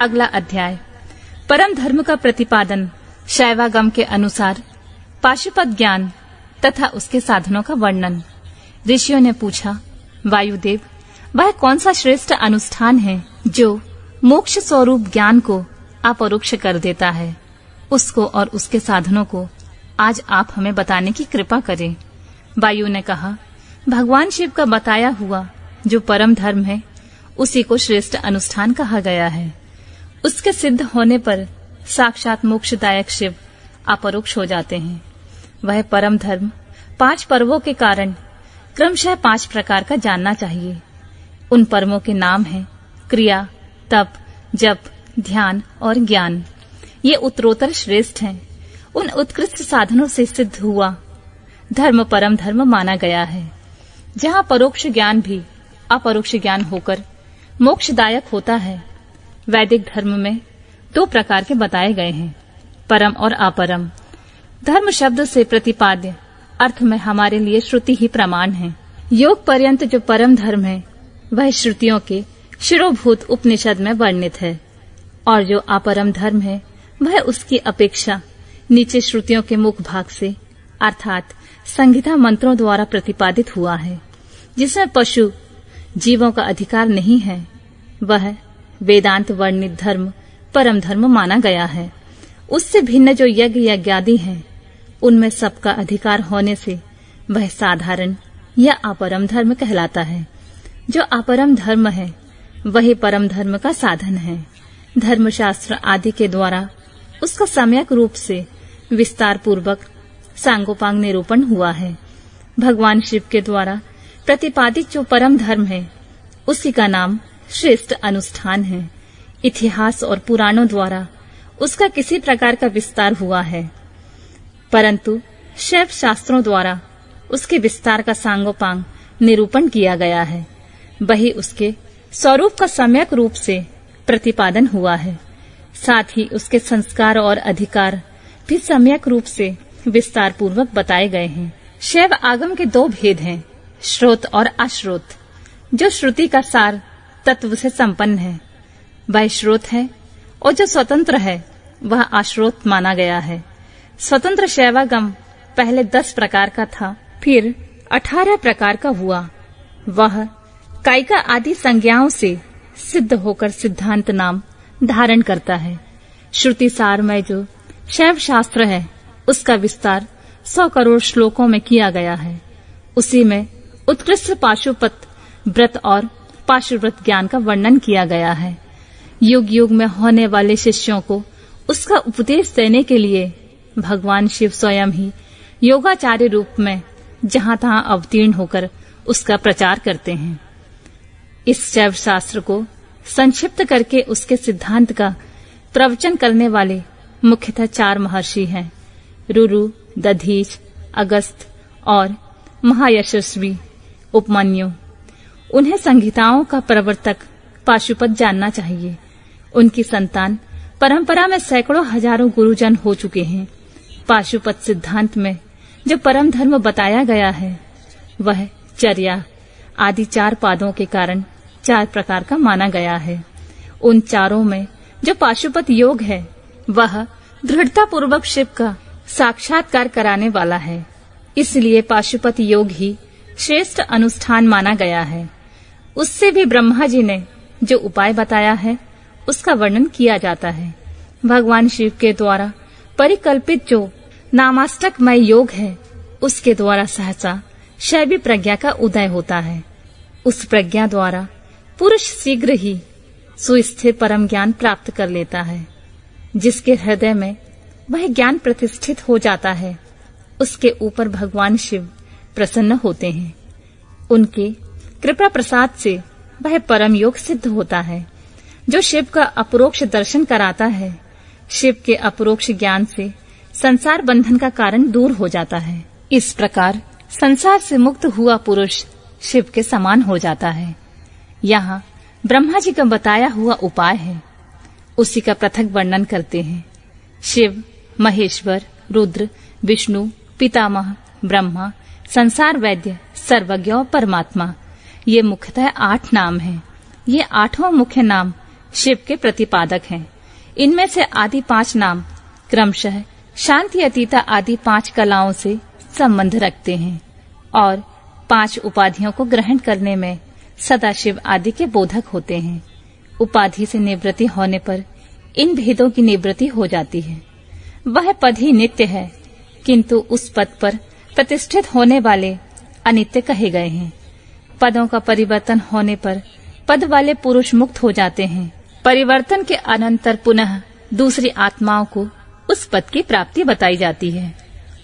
अगला अध्याय परम धर्म का प्रतिपादन शैवागम के अनुसार पाशुपत ज्ञान तथा उसके साधनों का वर्णन। ऋषियों ने पूछा, वायुदेव, वह कौन सा श्रेष्ठ अनुष्ठान है जो मोक्ष स्वरूप ज्ञान को अपरोक्ष कर देता है? उसको और उसके साधनों को आज आप हमें बताने की कृपा करें। वायु ने कहा, भगवान शिव का बताया हुआ जो परम धर्म है उसी को श्रेष्ठ अनुष्ठान कहा गया है। उसके सिद्ध होने पर साक्षात मोक्षदायक शिव अपरोक्ष हो जाते हैं। वह परम धर्म 5 पर्वों के कारण क्रमशः 5 प्रकार का जानना चाहिए। उन पर्वों के नाम हैं क्रिया, तप, जप, ध्यान और ज्ञान। ये उत्तरोत्तर श्रेष्ठ हैं। उन उत्कृष्ट साधनों से सिद्ध हुआ धर्म परम धर्म माना गया है। जहाँ परोक्ष ज्ञान भी अपरोक्ष ज्ञान होकर मोक्षदायक होता है। वैदिक धर्म में 2 प्रकार के बताए गए हैं, परम और अपरम। धर्म शब्द से प्रतिपाद्य अर्थ में हमारे लिए श्रुति ही प्रमाण है। योग पर्यंत जो परम धर्म है वह श्रुतियों के शिरोभूत उपनिषद में वर्णित है, और जो अपरम धर्म है वह उसकी अपेक्षा नीचे श्रुतियों के मुख भाग से अर्थात संहिता मंत्रों द्वारा प्रतिपादित हुआ है, जिसमें पशु जीवों का अधिकार नहीं है। वह वेदांत वर्णित धर्म परम धर्म माना गया है। उससे भिन्न जो यज्ञ यज्ञादि हैं उनमें सबका अधिकार होने से वह साधारण या अपरम धर्म कहलाता है। जो अपरम धर्म है वही परम धर्म का साधन है। धर्मशास्त्र आदि के द्वारा उसका सम्यक रूप से विस्तार पूर्वक सांगोपांग निरूपण हुआ है। भगवान शिव के द्वारा प्रतिपादित जो परम धर्म है उसी का नाम श्रेष्ठ अनुष्ठान है। इतिहास और पुराणों द्वारा उसका किसी प्रकार का विस्तार हुआ है, परंतु शैव शास्त्रों द्वारा उसके विस्तार का सांगोपांग निरूपण किया गया है। वही उसके स्वरूप का सम्यक रूप से प्रतिपादन हुआ है। साथ ही उसके संस्कार और अधिकार भी सम्यक रूप से विस्तार पूर्वक बताए गए हैं। शैव आगम के 2 भेद हैं, श्रोत और अश्रोत। जो श्रुति का सार तत्व से संपन्न है वह श्रोत है, और जो स्वतंत्र है वह अश्रोत माना गया है। स्वतंत्र शैवागम पहले 10 प्रकार का था, फिर 18 प्रकार का हुआ। वह कायिका आदि संज्ञाओं से सिद्ध होकर सिद्धांत नाम धारण करता है। श्रुति सार में जो शैव शास्त्र है उसका विस्तार 100 करोड़ श्लोकों में किया गया है। उसी में उत्कृष्ट पाशुपत व्रत और पाशुव्रत ज्ञान का वर्णन किया गया है। युग युग में होने वाले शिष्यों को उसका उपदेश देने के लिए भगवान शिव स्वयं ही योगाचार्य रूप में जहाँ तहाँ अवतीर्ण होकर उसका प्रचार करते हैं। इस शैव शास्त्र को संक्षिप्त करके उसके सिद्धांत का प्रवचन करने वाले मुख्यतः 4 महर्षि हैं, रुरु, दधीच, अगस्त और महायशस्वी उपमन्यु। उन्हें संहिताओं का प्रवर्तक पाशुपत जानना चाहिए। उनकी संतान परंपरा में सैकड़ों हजारों गुरुजन हो चुके हैं। पाशुपत सिद्धांत में जो परम धर्म बताया गया है वह चर्या आदि 4 पादों के कारण 4 प्रकार का माना गया है। उन चारों में जो पाशुपत योग है वह दृढ़ता पूर्वक शिव का साक्षात्कार कराने वाला है। इसलिए पाशुपत योग ही श्रेष्ठ अनुष्ठान माना गया है। उससे भी ब्रह्मा जी ने जो उपाय बताया है उसका वर्णन किया जाता है। भगवान शिव के द्वारा परिकल्पित जो नामाष्टकमय योग है उसके द्वारा सहसा शैवी प्रज्ञा का उदय होता है। उस प्रज्ञा द्वारा पुरुष शीघ्र ही सुस्थिर परम ज्ञान प्राप्त कर लेता है। जिसके हृदय में वह ज्ञान प्रतिष्ठित हो जाता है उसके ऊपर भगवान शिव प्रसन्न होते हैं। उनके कृपा प्रसाद से वह परम योग सिद्ध होता है जो शिव का अपरोक्ष दर्शन कराता है। शिव के अपरोक्ष ज्ञान से संसार बंधन का कारण दूर हो जाता है। इस प्रकार संसार से मुक्त हुआ पुरुष शिव के समान हो जाता है। यहाँ ब्रह्मा जी का बताया हुआ उपाय है, उसी का पृथक वर्णन करते हैं। शिव, महेश्वर, रुद्र, विष्णु, पितामह, ब्रह्मा, संसार वैद्य, सर्वज्ञ और परमात्मा, ये मुख्यतः 8 नाम हैं। ये 8 मुख्य नाम शिव के प्रतिपादक हैं। इनमें से आदि 5 नाम क्रमशः शांति अतीता आदि 5 कलाओं से संबंध रखते हैं और 5 उपाधियों को ग्रहण करने में सदाशिव आदि के बोधक होते हैं। उपाधि से निवृत्ति होने पर इन भेदों की निवृत्ति हो जाती है। वह पद ही नित्य है, किंतु उस पद पर प्रतिष्ठित होने वाले अनित्य कहे गए हैं। पदों का परिवर्तन होने पर पद वाले पुरुष मुक्त हो जाते हैं। परिवर्तन के अनंतर पुनः दूसरी आत्माओं को उस पद की प्राप्ति बताई जाती है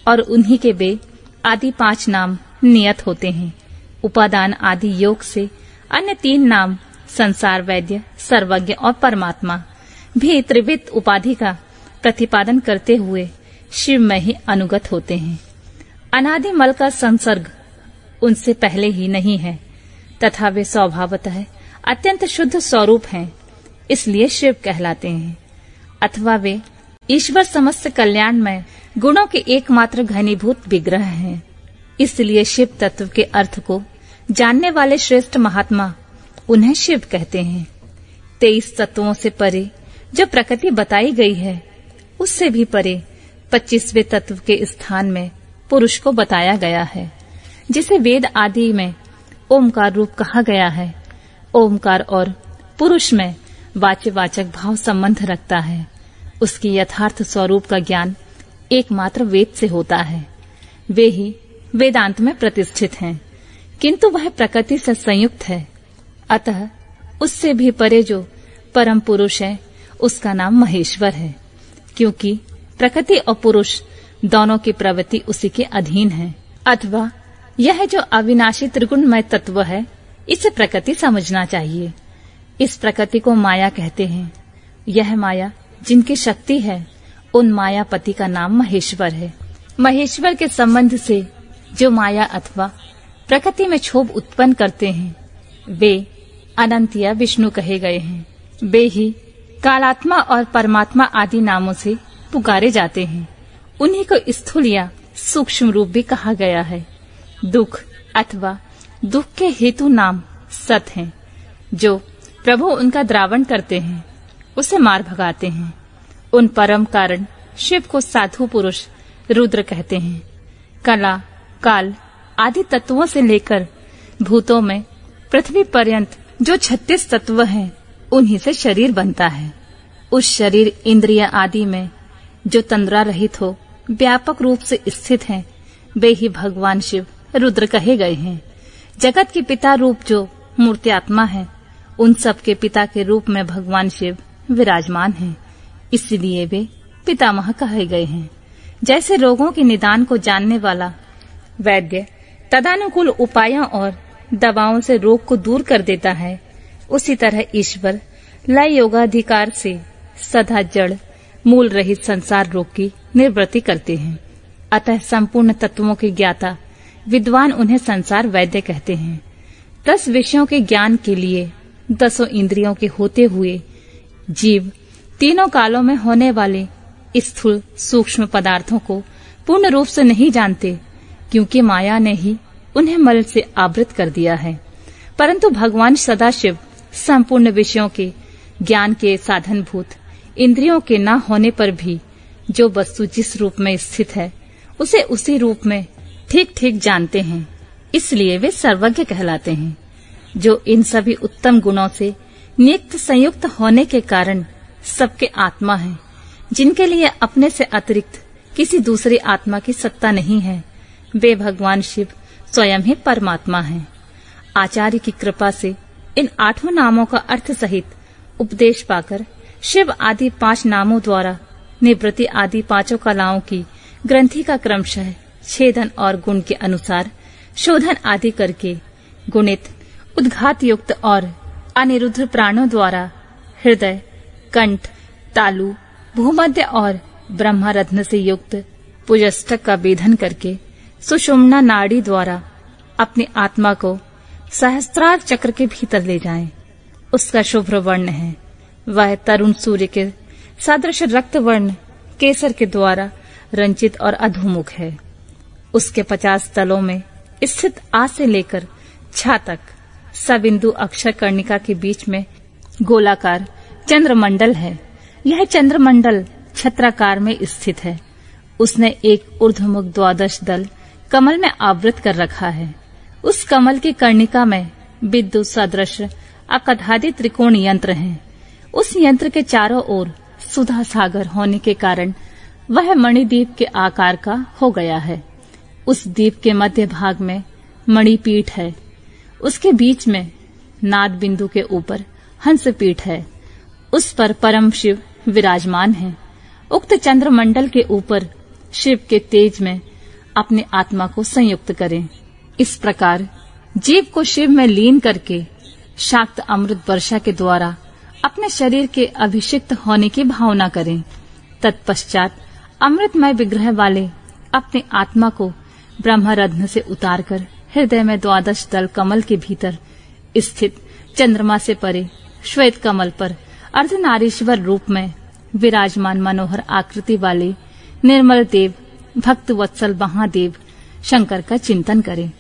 और उन्हीं के वे आदि 5 नाम नियत होते हैं। उपादान आदि योग से अन्य 3 नाम संसार वैद्य, सर्वज्ञ और परमात्मा भी त्रिविध उपाधि का प्रतिपादन करते हुए शिव में ही अनुगत होते हैं। अनादि मल का संसर्ग उनसे पहले ही नहीं है तथा वे स्वभावतः अत्यंत शुद्ध स्वरूप हैं, इसलिए शिव कहलाते हैं। अथवा वे ईश्वर समस्त कल्याणमय गुणों के एकमात्र घनीभूत विग्रह हैं, इसलिए शिव तत्व के अर्थ को जानने वाले श्रेष्ठ महात्मा उन्हें शिव कहते हैं। 23 तत्वों से परे जो प्रकृति बताई गई है, उससे भी परे 25वें तत्व के स्थान में पुरुष को बताया गया है, जिसे वेद आदि में ओमकार रूप कहा गया है। ओमकार और पुरुष में वाच्यवाचक भाव संबंध रखता है। उसकी यथार्थ स्वरूप का ज्ञान एकमात्र वेद से होता है। वे ही वेदांत में प्रतिष्ठित हैं, किंतु वह प्रकृति से संयुक्त है। अतः उससे भी परे जो परम पुरुष है, उसका नाम महेश्वर है, क्योंकि प्रकृति और पुरुष दोनों की प्रवृत्ति उसी के अधीन है। अथवा यह जो अविनाशी त्रिगुणमय तत्व है, इसे प्रकृति समझना चाहिए। इस प्रकृति को माया कहते हैं। यह माया जिनकी शक्ति है, उन मायापति का नाम महेश्वर है। महेश्वर के संबंध से जो माया अथवा प्रकृति में क्षोभ उत्पन्न करते हैं, वे अनंत या विष्णु कहे गए हैं। वे ही कालात्मा और परमात्मा आदि नामों से पुकारे जाते हैं। उन्हीं को स्थूल या सूक्ष्म रूप भी कहा गया है। दुख अथवा दुख के हेतु नाम सत हैं। जो प्रभु उनका द्रावण करते हैं, उसे मार भगाते हैं। उन परम कारण शिव को साधु पुरुष रुद्र कहते हैं। कला, काल आदि तत्वों से लेकर भूतों में पृथ्वी पर्यंत जो 36 तत्व हैं, उन्हीं से शरीर बनता है। उस शरीर इंद्रिय आदि में जो तंद्रा रहित हो, व्यापक रूप से स्थित हैं, वे ही भगवान शिव रुद्र कहे गए हैं। जगत के पिता रूप जो मूर्त्यात्मा है, उन सब के पिता के रूप में भगवान शिव विराजमान हैं, इसलिए वे पितामह कहे गए हैं। जैसे रोगों के निदान को जानने वाला वैद्य तदानुकूल उपायों और दवाओं से रोग को दूर कर देता है, उसी तरह ईश्वर लय योगाधिकार से सदा जड़ मूल रहित संसार रोग की निवृत्ति करते हैं। अतः संपूर्ण तत्वों के ज्ञाता विद्वान उन्हें संसार वैद्य कहते हैं। 10 विषयों के ज्ञान के लिए 10 इंद्रियों के होते हुए जीव तीनों कालों में होने वाले स्थूल सूक्ष्म पदार्थों को पूर्ण रूप से नहीं जानते, क्योंकि माया ने ही उन्हें मल से आवृत कर दिया है। परंतु भगवान सदाशिव संपूर्ण विषयों के ज्ञान के साधनभूत इंद्रियों के न होने पर भी जो वस्तु जिस रूप में स्थित है, उसे उसी रूप में ठीक ठीक जानते हैं, इसलिए वे सर्वज्ञ कहलाते हैं। जो इन सभी उत्तम गुणों से नित्य संयुक्त होने के कारण सबके आत्मा हैं, जिनके लिए अपने से अतिरिक्त किसी दूसरी आत्मा की सत्ता नहीं है, वे भगवान शिव स्वयं ही परमात्मा हैं। आचार्य की कृपा से इन 8 नामों का अर्थ सहित उपदेश पाकर शिव आदि 5 नामों द्वारा निवृत्ति आदि 5 कलाओं की ग्रंथि का क्रमशः छेदन और गुण के अनुसार शोधन आदि करके गुणित उद्घात युक्त और अनिरुद्ध प्राणों द्वारा हृदय, कंठ, तालु, भूमध्य और ब्रह्मरत्न से युक्त पुजष्टक का भेदन करके सुषुम्ना नाड़ी द्वारा अपनी आत्मा को सहस्त्रार चक्र के भीतर ले जाएं। उसका शुभ्र वर्ण है। वह तरुण सूर्य के सदृश रक्त वर्ण केसर के द्वारा रंचित और अधोमुख है। उसके 50 तलों में स्थित आ से लेकर छा तक सबिंदु अक्षर कर्णिका के बीच में गोलाकार चंद्रमंडल है। यह चंद्रमंडल छत्राकार में स्थित है। उसने एक ऊर्ध्वमुख द्वादश दल कमल में आवृत कर रखा है। उस कमल की कर्णिका में विद्युत सदृश अकधादि त्रिकोण यंत्र हैं। उस यंत्र के चारों ओर सुधा सागर होने के कारण वह मणिद्वीप के आकार का हो गया है। उस द्वीप के मध्य भाग में मणिपीठ है। उसके बीच में नाद बिंदु के ऊपर हंसपीठ है। उस पर परम शिव विराजमान है। उक्त चंद्रमंडल के ऊपर शिव के तेज में अपने आत्मा को संयुक्त करें। इस प्रकार जीव को शिव में लीन करके शाक्त अमृत वर्षा के द्वारा अपने शरीर के अभिषिक्त होने की भावना करें। तत्पश्चात अमृतमय विग्रह वाले अपने आत्मा को ब्रह्मरत्न से उतारकर हृदय में द्वादश दल कमल के भीतर स्थित चंद्रमा से परे श्वेत कमल पर अर्धनारीश्वर रूप में विराजमान मनोहर आकृति वाले निर्मल देव भक्त वत्सल महादेव शंकर का चिंतन करें।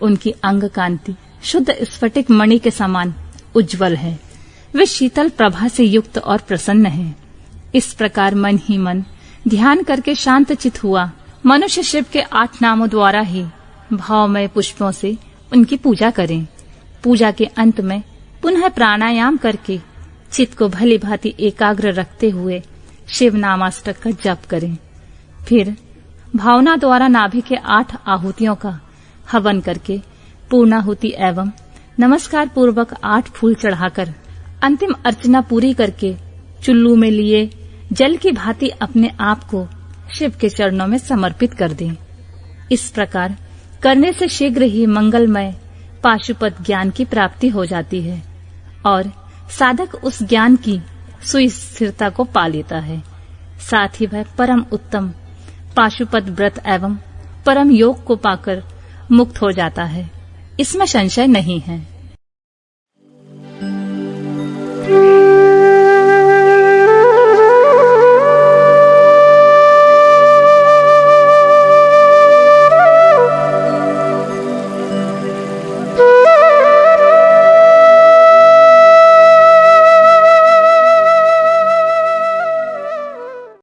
उनकी अंग कांति शुद्ध स्फटिक मणि के समान उज्जवल है। वे शीतल प्रभा से युक्त और प्रसन्न हैं। इस प्रकार मन ही मन ध्यान करके शांत चित हुआ मनुष्य शिव के 8 नामों द्वारा ही भावमय पुष्पों से उनकी पूजा करें। पूजा के अंत में पुनः प्राणायाम करके चित्त को भली भांति एकाग्र रखते हुए शिव नामाष्टक का जप करें। फिर भावना द्वारा नाभि के 8 आहुतियों का हवन करके पूर्णाहुति एवं नमस्कार पूर्वक 8 फूल चढ़ाकर अंतिम अर्चना पूरी करके चुल्लू में लिए जल की भांति अपने आप को शिव के चरणों में समर्पित कर दें। इस प्रकार करने से शीघ्र ही मंगलमय पाशुपत ज्ञान की प्राप्ति हो जाती है और साधक उस ज्ञान की सुस्थिरता को पा लेता है। साथ ही वह परम उत्तम पाशुपत व्रत एवं परम योग को पाकर मुक्त हो जाता है। इसमें संशय नहीं है।